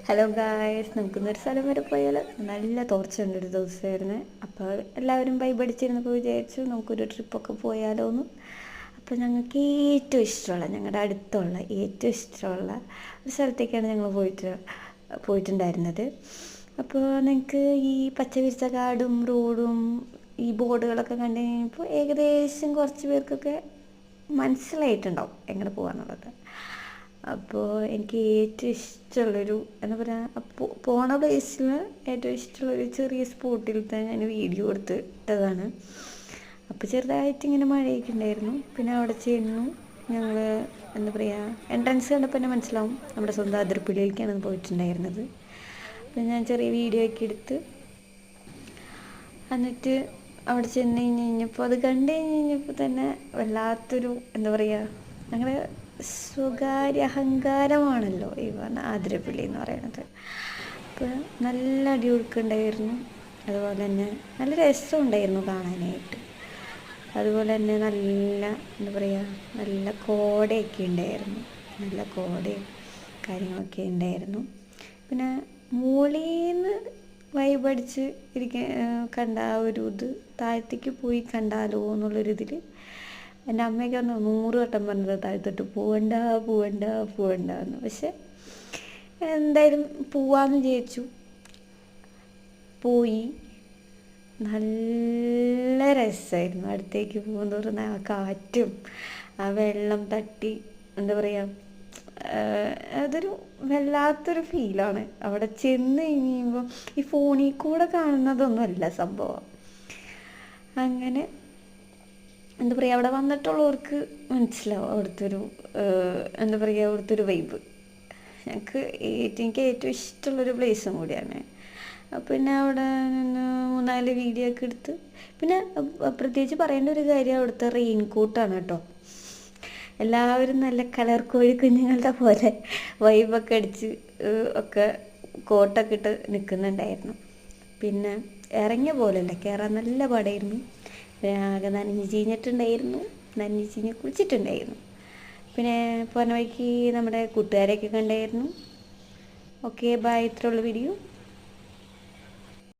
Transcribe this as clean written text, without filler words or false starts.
Hello guys, നമുക്കിന്നൊരു സ്ഥലം വരെ പോയാൽ നല്ല തോർച്ചയുള്ളൊരു ദിവസമായിരുന്നു. അപ്പോൾ എല്ലാവരും വൈബടിച്ചിരുന്നപ്പോൾ വിചാരിച്ചു നമുക്കൊരു ട്രിപ്പൊക്കെ പോയാലോ എന്ന്. അപ്പോൾ ഞങ്ങൾക്ക് ഏറ്റവും ഇഷ്ടമുള്ള, ഞങ്ങളുടെ അടുത്തുള്ള ഏറ്റവും ഇഷ്ടമുള്ള ഒരു സ്ഥലത്തേക്കാണ് ഞങ്ങൾ പോയിട്ടുണ്ടായിരുന്നത്. അപ്പോൾ നിങ്ങൾക്ക് ഈ പച്ച വിരിച്ച കാടും റോഡും ഈ ബോർഡുകളൊക്കെ കണ്ടു കഴിഞ്ഞപ്പോൾ ഏകദേശം കുറച്ച് പേർക്കൊക്കെ മനസ്സിലായിട്ടുണ്ടാവും എങ്ങനെ പോകാന്നുള്ളത്. അപ്പോൾ എനിക്ക് ഏറ്റവും ഇഷ്ടമുള്ളൊരു എന്താ പറയുക, പോണ പ്ലേസിൽ ഏറ്റവും ഇഷ്ടമുള്ളൊരു ചെറിയ സ്പോട്ടിൽ തന്നെ ഞാൻ വീഡിയോ എടുത്തിട്ടതാണ്. അപ്പോൾ ചെറുതായിട്ട് ഇങ്ങനെ മഴയൊക്കെ ഉണ്ടായിരുന്നു. പിന്നെ അവിടെ ചെന്നു ഞങ്ങൾ എന്താ പറയുക, എൻട്രൻസ് കണ്ടപ്പോൾ തന്നെ മനസ്സിലാവും നമ്മുടെ സ്വന്തം അതിരപ്പള്ളിയിലേക്കാണ് പോയിട്ടുണ്ടായിരുന്നത്. അപ്പോൾ ഞാൻ ചെറിയ വീഡിയോ ഒക്കെ എടുത്ത് എന്നിട്ട് അവിടെ ചെന്ന് കഴിഞ്ഞപ്പോൾ അത് കണ്ടു കഴിഞ്ഞപ്പോൾ തന്നെ വല്ലാത്തൊരു എന്താ പറയുക, ഞങ്ങളുടെ സ്വകാര്യ അഹങ്കാരമാണല്ലോ ഈ പറഞ്ഞ ആതിരപ്പള്ളി എന്ന് പറയുന്നത്. അപ്പോൾ നല്ല അടിയൊഴുക്കുണ്ടായിരുന്നു. അതുപോലെ തന്നെ നല്ല രസമുണ്ടായിരുന്നു കാണാനായിട്ട്. അതുപോലെ തന്നെ നല്ല എന്താ പറയുക, നല്ല കോടയൊക്കെ ഉണ്ടായിരുന്നു. നല്ല കോടയും കാര്യങ്ങളൊക്കെ ഉണ്ടായിരുന്നു. പിന്നെ മുകളിൽ വൈബടിച്ച് കണ്ട ആ ഒരു ഇത് താഴത്തേക്ക് പോയി കണ്ടാലോ എന്നുള്ളൊരിതിൽ എൻ്റെ അമ്മയൊക്കെ 100 വട്ടം പറഞ്ഞത് താഴത്തോട്ട് പോവണ്ട പോവണ്ട പോവണ്ട എന്ന്. പക്ഷെ എന്തായാലും പോവാന്ന് വിചാരിച്ചു. പോയി. നല്ല രസമായിരുന്നു. അടുത്തേക്ക് പോകുന്നതോറും ആ കാറ്റും ആ വെള്ളം തട്ടി എന്താ പറയുക, അതൊരു വല്ലാത്തൊരു ഫീലാണ്. അവിടെ ചെന്ന് കഴിയുമ്പോൾ ഈ ഫോണിൽ കൂടെ കാണുന്നതൊന്നുമല്ല സംഭവം. അങ്ങനെ എന്താ പറയുക, അവിടെ വന്നിട്ടുള്ളവർക്ക് മനസ്സിലാവും അവിടുത്തെ ഒരു എന്താ പറയുക, അവിടുത്തെ ഒരു വൈബ്. എനിക്ക് ഏറ്റവും ഇഷ്ടമുള്ളൊരു പ്ലേസും കൂടിയാണ്. പിന്നെ അവിടെ നിന്ന് 3-4 വീഡിയോ ഒക്കെ എടുത്ത്, പിന്നെ പ്രത്യേകിച്ച് പറയേണ്ട ഒരു കാര്യം അവിടുത്തെ റെയിൻകോട്ടാണ് കേട്ടോ. എല്ലാവരും നല്ല കളർ കോഴി കുഞ്ഞുങ്ങളുടെ പോലെ വൈബൊക്കെ അടിച്ച് ഒക്കെ കോട്ടൊക്കെ ഇട്ട് നിൽക്കുന്നുണ്ടായിരുന്നു. പിന്നെ ഇറങ്ങിയ പോലെയല്ല, കയറാൻ നല്ല പാടായിരുന്നു. ആകെ നനഞ്ഞ് ചീഞ്ഞിട്ടുണ്ടായിരുന്നു, നനഞ്ഞ് ചീഞ്ഞ് കുളിച്ചിട്ടുണ്ടായിരുന്നു. പിന്നെ പോന്ന വഴിക്ക് നമ്മുടെ കൂട്ടുകാരെയൊക്കെ കണ്ടായിരുന്നു. Okay, bye. ഇത്രയുള്ള വീഡിയോ.